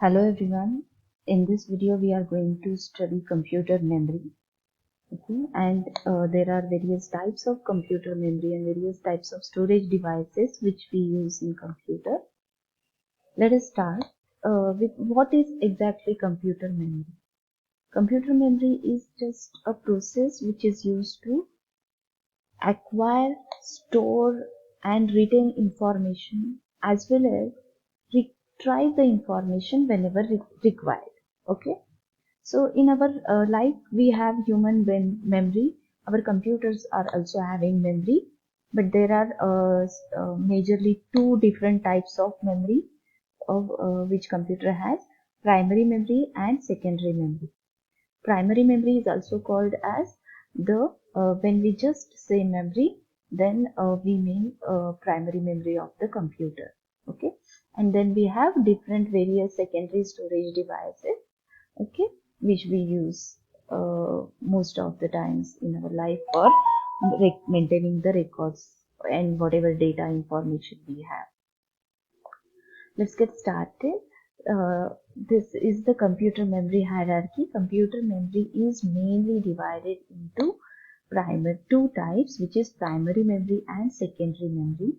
Hello everyone. In this video we are going to study computer memory. Okay, and there are various types of computer memory and various types of storage devices which we use in computer. Let us start with what is exactly computer memory. Computer memory is just a process which is used to acquire, store and retain information as well as retrieve the information whenever required. Okay. So in our life, we have human memory. Our computers are also having memory, but there are majorly two different types of memory of which computer has: primary memory and secondary memory. Primary memory is also called as the when we just say memory, then we mean primary memory of the computer. Okay, and then we have different various secondary storage devices. Okay, which we use most of the times in our life for maintaining the records and whatever data information we have. Let's get started. This is the computer memory hierarchy. Computer memory is mainly divided into two types, which is primary memory and secondary memory.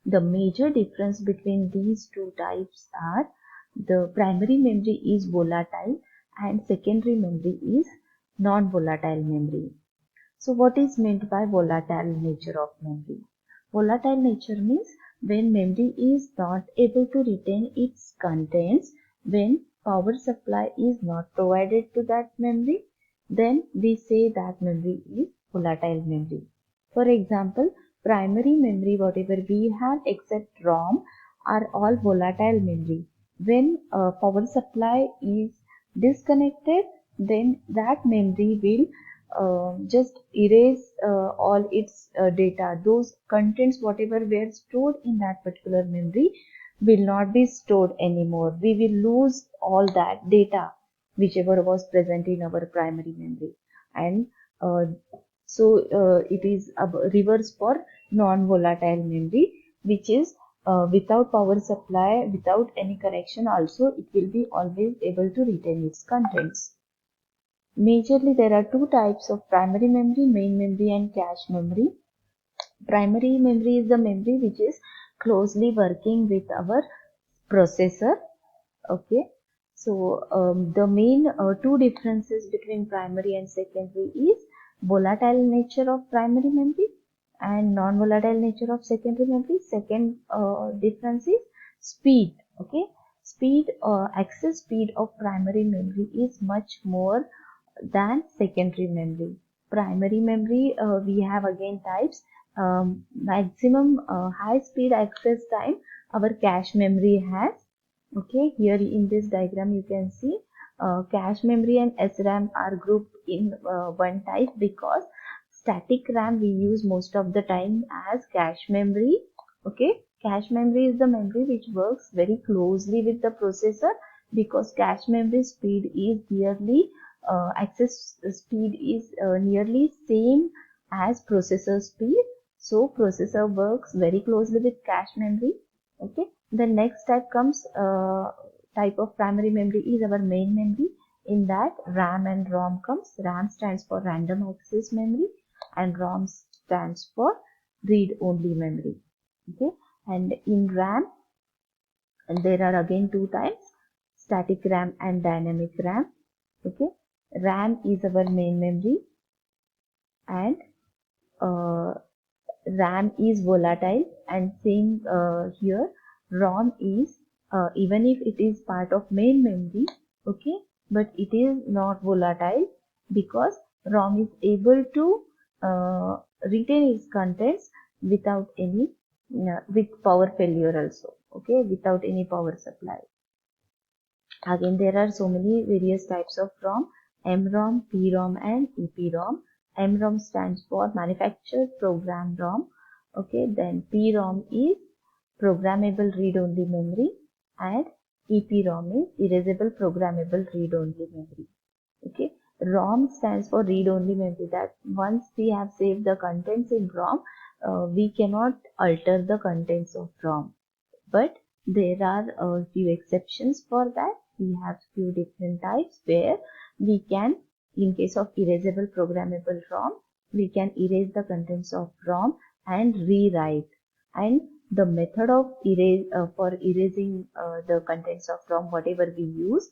The major difference between these two types are the primary memory is volatile and secondary memory is non-volatile memory. So what is meant by volatile nature of memory? Volatile nature means when memory is not able to retain its contents, when power supply is not provided to that memory, then we say that memory is volatile memory. For example, primary memory, whatever we have except ROM, are all volatile memory. When power supply is disconnected, then that memory will just erase all its data. Those contents, whatever were stored in that particular memory, will not be stored anymore. We will lose all that data, whichever was present in our primary memory. And uh, it is a reverse for non-volatile memory, which is without power supply, without any connection also, it will be always able to retain its contents. Majorly, there are two types of primary memory, main memory and cache memory. Primary memory is the memory which is closely working with our processor. Okay. So, the main two differences between primary and secondary is volatile nature of primary memory and non-volatile nature of secondary memory. Second difference is speed. Okay. Access speed of primary memory is much more than secondary memory. Primary memory, we have again types. Maximum high speed access time our cache memory has. Okay, here in this diagram you can see cache memory and SRAM are grouped in one type because static RAM we use most of the time as cache memory. Okay, cache memory is the memory which works very closely with the processor because cache memory speed is nearly access speed is nearly same as processor speed. So processor works very closely with cache memory. Okay, the next type of primary memory is our main memory. In that RAM and ROM comes. RAM stands for random access memory and ROM stands for read only memory. Okay, and in RAM there are again two types, static RAM and dynamic RAM. Okay, RAM is our main memory and uh, RAM is volatile, and same here ROM is even if it is part of main memory, okay, but it is not volatile because ROM is able to retain its contents without any with power failure also, okay, without any power supply. Again, there are so many various types of ROM: MROM, PROM and EPROM. MROM stands for manufactured program ROM. Okay, then PROM is programmable read-only memory and EPROM is erasable programmable read-only memory. Okay, ROM stands for read-only memory, that once we have saved the contents in ROM, we cannot alter the contents of ROM. But there are a few exceptions for that. we have few different types where we can, in case of erasable programmable ROM, we can erase the contents of ROM and rewrite. And the method of for erasing the contents of ROM, whatever we use,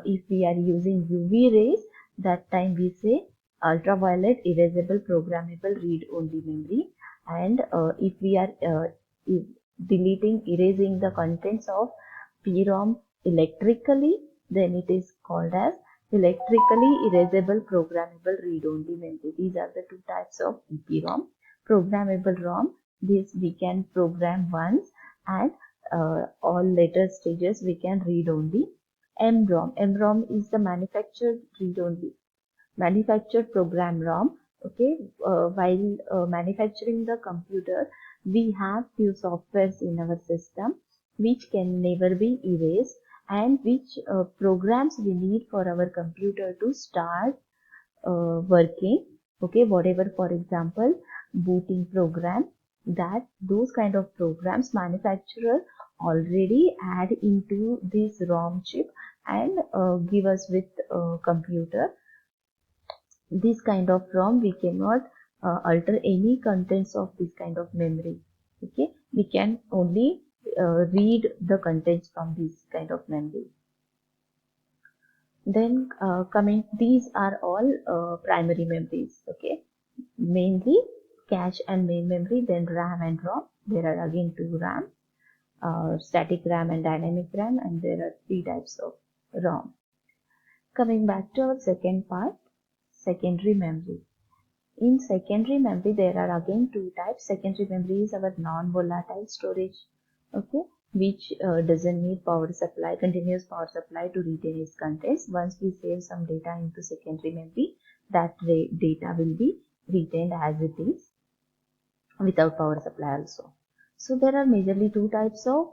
if we are using UV rays, that time we say ultraviolet erasable programmable read-only memory. And if we are erasing the contents of PROM electrically, then it is called as electrically erasable programmable read-only memory. These are the two types of EPROM. Programmable ROM, this we can program once, and all later stages we can read only. MROM. MROM is the manufactured read-only, manufactured program ROM. Okay, while manufacturing the computer, we have few softwares in our system which can never be erased, and which programs we need for our computer to start working. Okay, whatever, for example, booting program, that those kind of programs manufacturer already add into this ROM chip and give us with computer. This kind of ROM, we cannot alter any contents of this kind of memory. Okay, we can only read the contents from this kind of memory. Then these are all primary memories. Okay, mainly cache and main memory, then RAM and ROM. There are again two RAM, static RAM and dynamic RAM, and there are three types of ROM. Coming back to our second part, secondary memory. In secondary memory, there are again two types. Secondary memory is our non-volatile storage, okay, which doesn't need power supply, continuous power supply to retain its contents. Once we save some data into secondary memory, that data will be retained as it is without power supply also. So there are majorly two types of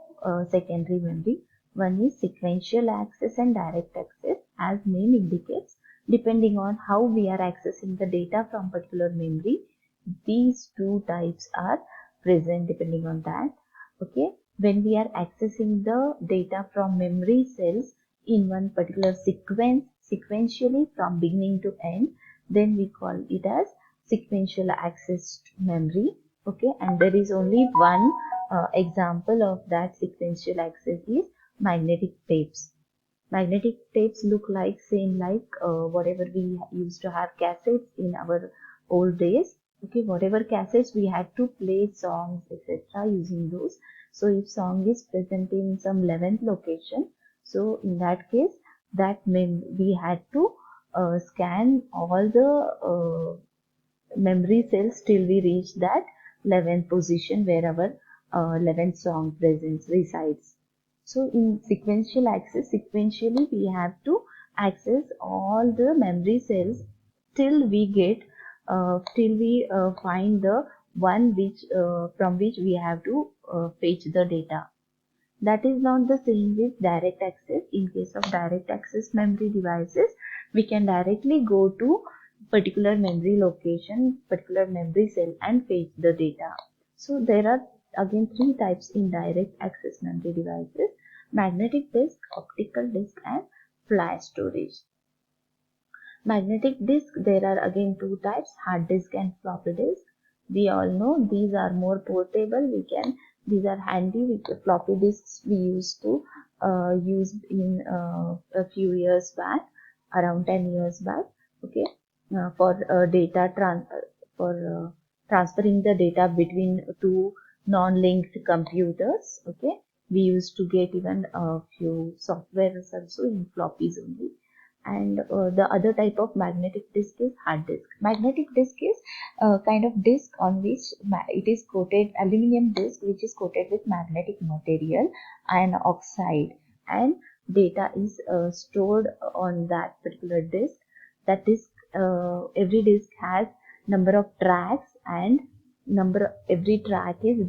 secondary memory. One is sequential access and direct access. As name indicates, depending on how we are accessing the data from particular memory, these two types are present depending on that. Okay, when we are accessing the data from memory cells in one particular sequence, sequentially from beginning to end, then we call it as sequential access memory. Okay, and there is only one example of that sequential access is magnetic tapes. Magnetic tapes look like same like whatever we used to have cassettes in our old days. Okay, whatever cassettes we had to play songs etc. using those. So if song is present in some 11th location, so in that case, that means we had to scan all the memory cells till we reach that 11th position where our 11th song presence resides. So in sequential access, sequentially we have to access all the memory cells till we get find the one which from which we have to fetch the data. That is not the same with direct access. In case of direct access memory devices, we can directly go to particular memory location, particular memory cell and fetch the data. So there are again three types in direct access memory devices: magnetic disk, optical disk and flash storage. Magnetic disk, there are again two types: hard disk and floppy disk. We all know these are more portable. These are handy. With the floppy disks we used to use in a few years back, around 10 years back. Okay, for transferring the data between two non-linked computers. Okay, we used to get even a few softwares also in floppies only. And the other type of magnetic disk is hard disk. Magnetic disk is a kind of disk on which it is coated, aluminum disk which is coated with magnetic material, iron oxide, and data is stored on that particular disk. That disk, every disk has number of tracks, and every track is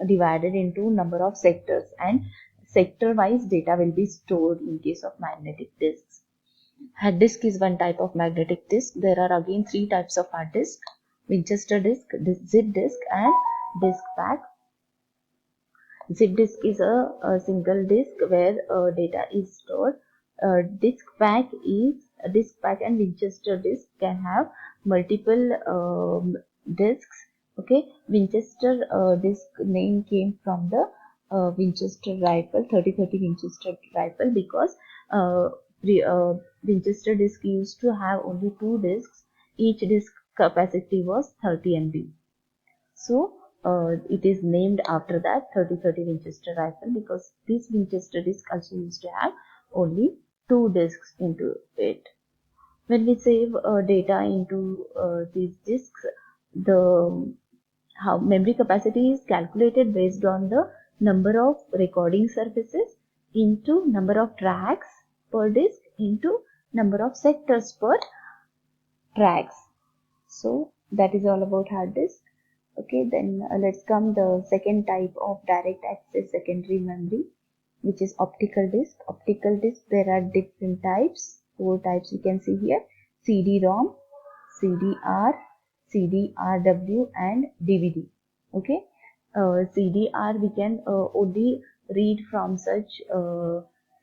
divided into number of sectors, and sector wise data will be stored in case of magnetic disks. Hard disk is one type of magnetic disk. There are again three types of hard disk: Winchester disk, zip disk and disk pack. Zip disk is a single disk where data is stored. disk pack and Winchester disk can have multiple disks. Okay, Winchester disk name came from the Winchester rifle, 30-30 Winchester rifle, because uh, Winchester disk used to have only two disks. Each disk capacity was 30 MB. So it is named after that 30-30 Winchester rifle, because this Winchester disc also used to have only two discs into it. When we save data into these disks, the how memory capacity is calculated based on the number of recording surfaces into number of tracks per disk into number of sectors per tracks. So that is all about hard disk. Okay, then let's come the second type of direct access secondary memory, which is optical disk. Optical disk, there are different types, four types you can see here: CD-ROM, CDR, CDRW, and DVD. Okay, CDR we can only read from such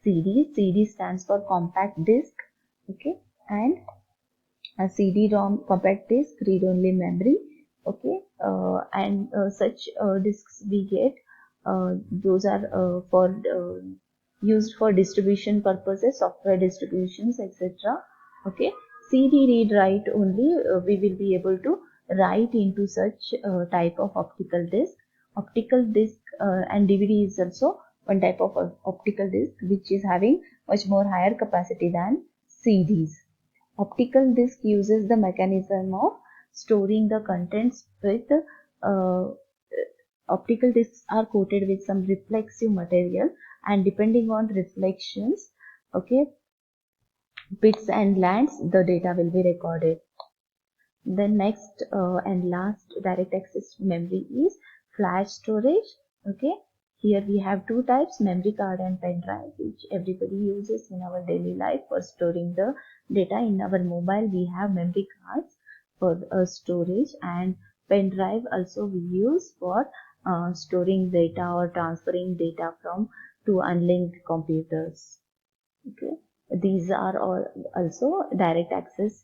CD. CD stands for compact disk. Okay, and a CD-ROM compact disk, read-only memory. Okay, and such disks we get, those are for used for distribution purposes, software distributions, etc. Okay, CD read write only we will be able to write into such type of optical disk. Optical disk and DVD is also one type of optical disk which is having much more higher capacity than CDs. Optical disk uses the mechanism of storing the contents with optical discs are coated with some reflexive material, and depending on reflections, okay, bits and lands, the data will be recorded. The next and last direct access memory is flash storage. Okay, here we have two types: memory card and pen drive, which everybody uses in our daily life for storing the data. In our mobile we have memory cards for storage, and pen drive also we use for storing data or transferring data from to unlinked computers. Okay, these are all also direct access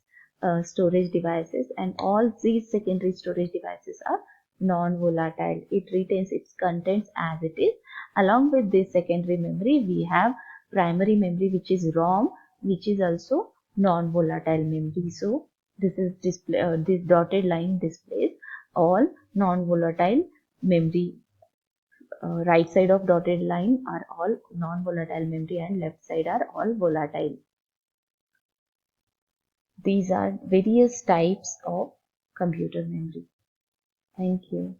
storage devices, and all these secondary storage devices are non-volatile. It retains its contents as it is. Along with this secondary memory, we have primary memory, which is ROM, which is also non-volatile memory. So this is display. This dotted line displays all non-volatile memory. Right side of dotted line are all non-volatile memory, and left side are all volatile. These are various types of computer memory. Thank you.